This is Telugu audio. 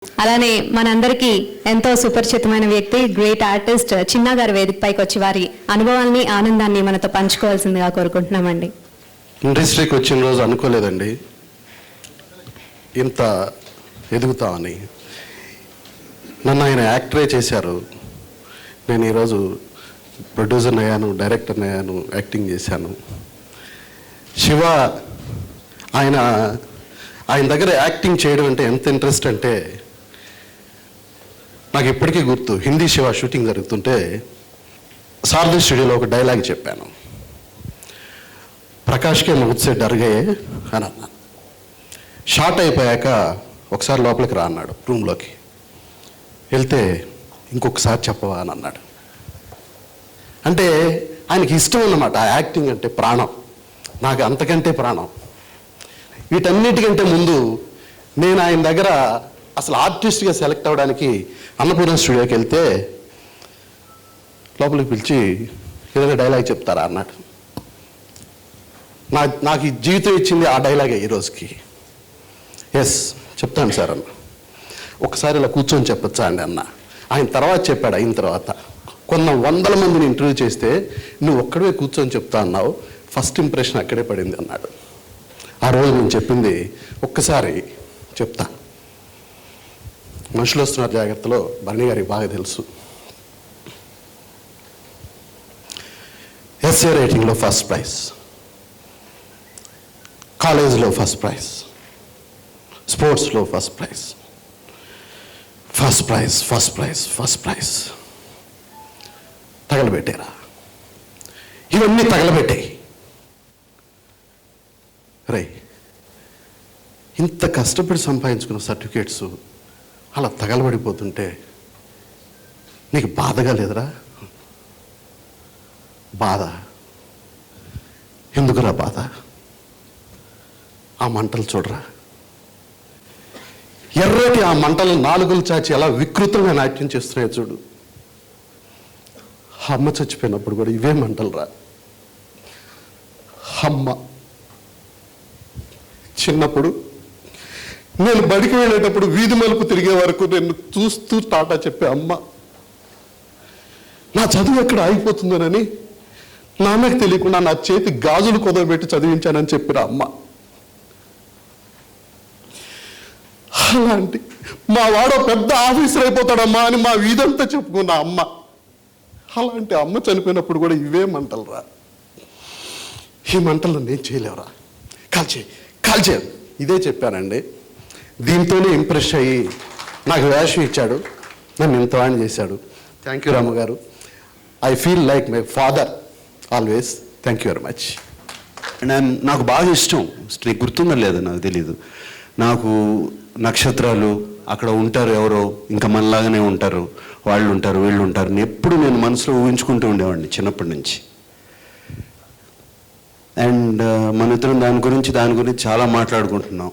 అలానే మనందరికీ ఎంతో సుపరిచితమైన వ్యక్తి, గ్రేట్ ఆర్టిస్ట్ చిన్న గారు వేదికపైకి వచ్చి వారి అనుభవాల్ని, ఆనందాన్ని మనతో పంచుకోవాల్సిందిగా కోరుకుంటున్నామండి. ఇండస్ట్రీకి వచ్చిన రోజు అనుకోలేదండి ఇంత ఎదుగుతామని. నన్ను ఆయన యాక్టరే చేశారు. నేను ఈరోజు ప్రొడ్యూసర్ అయ్యాను, డైరెక్టర్ అయ్యాను, యాక్టింగ్ చేశాను. శివ ఆయన దగ్గర యాక్టింగ్ చేయడం అంటే ఎంత ఇంట్రెస్ట్ అంటే నాకు ఇప్పటికీ గుర్తు. హిందీ శివ షూటింగ్ జరుగుతుంటే సారథి స్టూడియోలో ఒక డైలాగ్ చెప్పాను. ప్రకాష్కే ముగ్గుసే డర్గయే అని అన్నాను. షార్ట్ అయిపోయాక ఒకసారి లోపలికి రా అన్నాడు రూమ్లోకి. వెళ్తే ఇంకొకసారి చెప్పవా అని అన్నాడు. అంటే ఆయనకి ఇష్టం అన్నమాట. ఆ యాక్టింగ్ అంటే ప్రాణం. నాకు అంతకంటే ప్రాణం. వీటన్నిటికంటే ముందు నేను ఆయన దగ్గర అసలు ఆర్టిస్ట్గా సెలెక్ట్ అవ్వడానికి అన్నపూర్ణ స్టూడియోకి వెళ్తే లోపలికి పిలిచి ఏదైనా డైలాగ్ చెప్తారా అన్నాడు. నాకు ఈ జీవితం ఇచ్చింది ఆ డైలాగే ఈ రోజుకి. ఎస్ చెప్తాను సార్ అన్న. ఒకసారి ఇలా కూర్చొని చెప్పొచ్చా అండి అన్న. ఆయన తర్వాత చెప్పాడు. అయిన తర్వాత కొన్ని వందల మందిని ఇంటర్వ్యూ చేస్తే నువ్వు ఒక్కడే కూర్చొని చెప్తా అన్నావు, ఫస్ట్ ఇంప్రెషన్ అక్కడే పడింది అన్నాడు. ఆ రోజు నేను చెప్పింది ఒక్కసారి చెప్తా. మనుషులు వస్తున్నారు జాగ్రత్తలో భరణి గారికి బాగా తెలుసు. ఎస్ఏ రైటింగ్లో ఫస్ట్ ప్రైజ్, కాలేజ్లో ఫస్ట్ ప్రైజ్, స్పోర్ట్స్లో first prize, first prize, first prize, first prize. తగలబెట్టారా? ఇవన్నీ తగలబెట్టాయి. రే, ఇంత కష్టపడి సంపాదించుకున్న సర్టిఫికేట్స్ అలా తగలబడిపోతుంటే నీకు బాధగా లేదురా? బాధ ఎందుకురా బాధ? ఆ మంటలు చూడరా, ఎర్రటి ఆ మంటలు నాలుగులు చాచి ఎలా వికృతంగా నాట్యం చేస్తున్నాయో చూడు. అమ్మ చచ్చిపోయినప్పుడు కూడా ఇవే మంటలు రా. అమ్మ చిన్నప్పుడు నేను బడికి వెళ్ళేటప్పుడు వీధి మలుపు తిరిగే వరకు నేను చూస్తూ టాటా చెప్పే అమ్మ, నా చదువు ఎక్కడ ఆగిపోతుందోనని నాన్నకు తెలియకుండా నా చేతి గాజులు కుదవబెట్టి చదివించానని చెప్పిన అమ్మ. అలాంటి మా వాడో పెద్ద ఆఫీసర్ అయిపోతాడమ్మా అని మా వీధంతా చెప్పుకున్న అమ్మ. అలాంటి అమ్మ చనిపోయినప్పుడు కూడా ఇవే మంటలు రా. ఈ మంటలు నేను చేయలేవురా, కాల్చే ఇదే చెప్పానండి. దీంతోనే ఇంప్రెస్ అయ్యి నాకు వేషం ఇచ్చాడు, నన్ను ఇంత వాణి చేశాడు. థ్యాంక్ యూ రాము గారు. I feel like my father always. Thank you very much. And నాకు బాగా ఇష్టం, నీకు గుర్తుందో లేదో నాకు తెలీదు, నాకు నక్షత్రాలు అక్కడ ఉంటారు, ఎవరో ఇంకా మనలాగానే ఉంటారు, వాళ్ళు ఉంటారు, వీళ్ళు ఉంటారు, ఎప్పుడు నేను మనసులో ఊహించుకుంటూ ఉండేవాడిని చిన్నప్పటి నుంచి. అండ్ మన ఇద్దరం దాని గురించి చాలా మాట్లాడుకుంటున్నాం.